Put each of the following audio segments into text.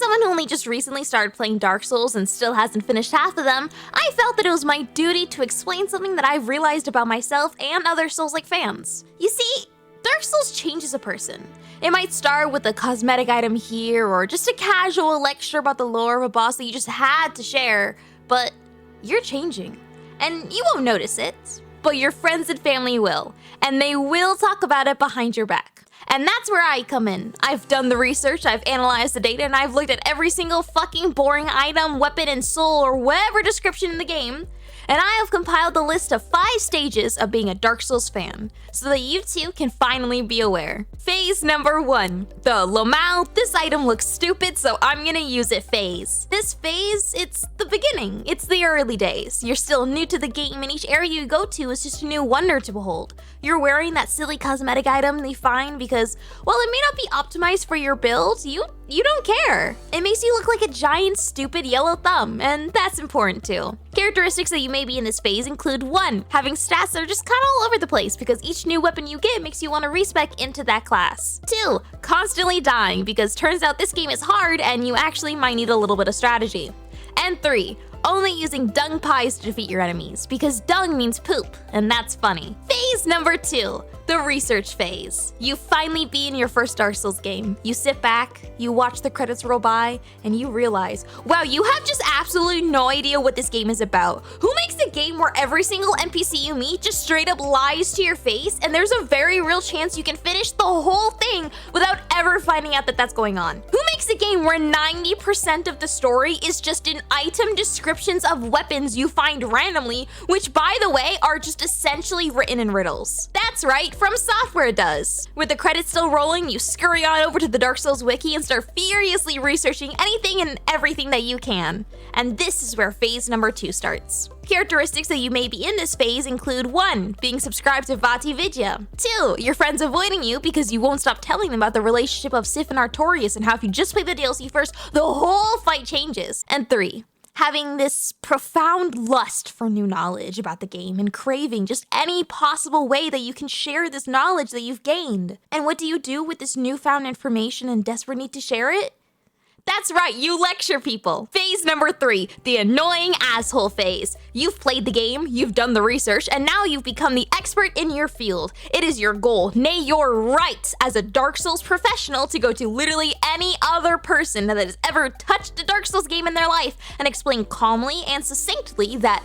someone who only just recently started playing Dark Souls and still hasn't finished half of them, I felt that it was my duty to explain something that I've realized about myself and other Souls-like fans. You see, Dark Souls changes a person. It might start with a cosmetic item here or just a casual lecture about the lore of a boss that you just had to share, but you're changing. And you won't notice it, but your friends and family will, and they will talk about it behind your back. And that's where I come in. I've done the research, I've analyzed the data, and I've looked at every single fucking boring item, weapon, and soul, or whatever description in the game, and I have compiled a list of 5 stages of being a Dark Souls fan, so that you too can finally be aware. Phase number 1, the Lomao, this item looks stupid, so I'm gonna use it phase. This phase, it's the beginning, it's the early days. You're still new to the game, and each area you go to is just a new wonder to behold. You're wearing that silly cosmetic item they find because, while it may not be optimized for your build, you don't care. It makes you look like a giant, stupid yellow thumb, and that's important too. Characteristics that you may be in this phase include 1, having stats that are just kinda all over the place because each new weapon you get makes you want to respec into that class. 2, constantly dying because turns out this game is hard and you actually might need a little bit of strategy. And 3, only using dung pies to defeat your enemies because dung means poop, and that's funny. Phase number 2, the research phase. You finally be in your first Dark Souls game. You sit back, you watch the credits roll by, and you realize, wow, you have just absolutely no idea what this game is about. Who makes a game where every single NPC you meet just straight up lies to your face, and there's a very real chance you can finish the whole thing without ever finding out that that's going on? Who makes a game where 90% of the story is just in item descriptions of weapons you find randomly, which by the way are just essentially written in riddles? That's right, From Software does. With the credits still rolling, you scurry on over to the Dark Souls wiki and start furiously researching anything and everything that you can. And this is where phase number 2 starts. Characteristics that you may be in this phase include 1, being subscribed to VReverie. 2, your friends avoiding you because you won't stop telling them about the relationship of Sif and Artorias and how if you just play the DLC first, the whole fight changes. And 3, having this profound lust for new knowledge about the game and craving just any possible way that you can share this knowledge that you've gained. And what do you do with this newfound information and desperate need to share it? That's right, you lecture people. Phase number 3, the annoying asshole phase. You've played the game, you've done the research, and now you've become the expert in your field. It is your goal, nay your right, as a Dark Souls professional to go to literally any other person that has ever touched a Dark Souls game in their life and explain calmly and succinctly that,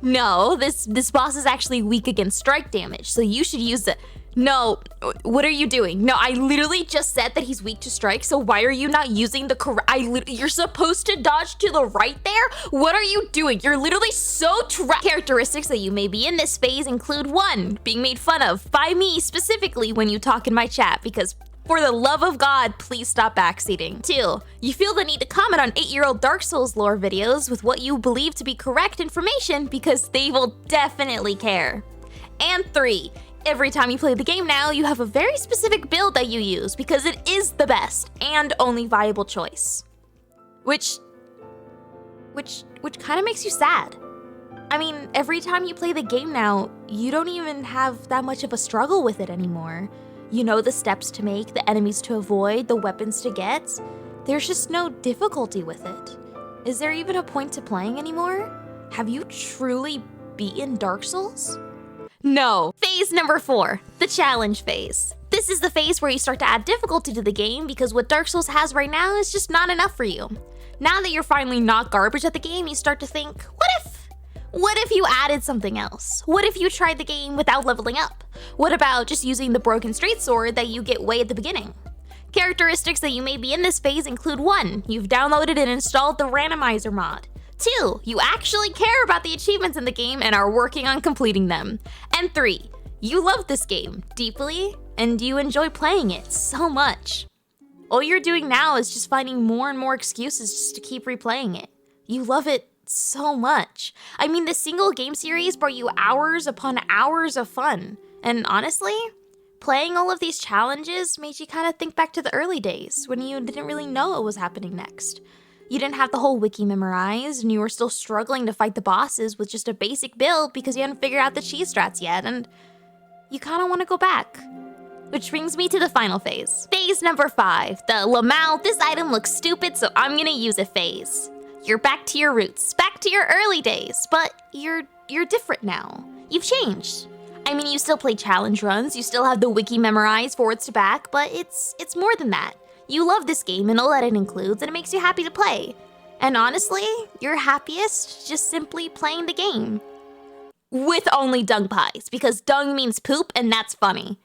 no, this boss is actually weak against strike damage, so you should use the... No, what are you doing? No, I literally just said that he's weak to strike, so why are you not using the correct... You're supposed to dodge to the right there? What are you doing? You're literally so Characteristics that you may be in this phase include 1, being made fun of by me specifically when you talk in my chat because for the love of God, please stop backseating. 2, you feel the need to comment on 8-year-old Dark Souls lore videos with what you believe to be correct information because they will definitely care. And 3, every time you play the game now, you have a very specific build that you use because it is the best and only viable choice. Which kind of makes you sad. I mean, every time you play the game now, you don't even have that much of a struggle with it anymore. You know the steps to make, the enemies to avoid, the weapons to get. There's just no difficulty with it. Is there even a point to playing anymore? Have you truly beaten Dark Souls? No. Phase number 4, the challenge phase. This is the phase where you start to add difficulty to the game because what Dark Souls has right now is just not enough for you. Now that you're finally not garbage at the game, you start to think, what if you added something else? What if you tried the game without leveling up? What about just using the broken straight sword that you get way at the beginning? Characteristics that you may be in this phase include 1, you've downloaded and installed the randomizer mod. 2, you actually care about the achievements in the game and are working on completing them. And 3, you love this game deeply and you enjoy playing it so much. All you're doing now is just finding more and more excuses just to keep replaying it. You love it so much. I mean, the single game series brought you hours upon hours of fun. And honestly, playing all of these challenges made you kind of think back to the early days when you didn't really know what was happening next. You didn't have the whole wiki memorized, and you were still struggling to fight the bosses with just a basic build because you hadn't figured out the cheese strats yet, and you kind of want to go back. Which brings me to the final phase. Phase number 5, the Lamau, this item looks stupid, so I'm gonna use it phase. You're back to your roots, back to your early days, but you're different now. You've changed. I mean, you still play challenge runs, you still have the wiki memorized forwards to back, but it's more than that. You love this game and all that it includes, and it makes you happy to play. And honestly, you're happiest just simply playing the game. With only dung pies, because dung means poop, and that's funny.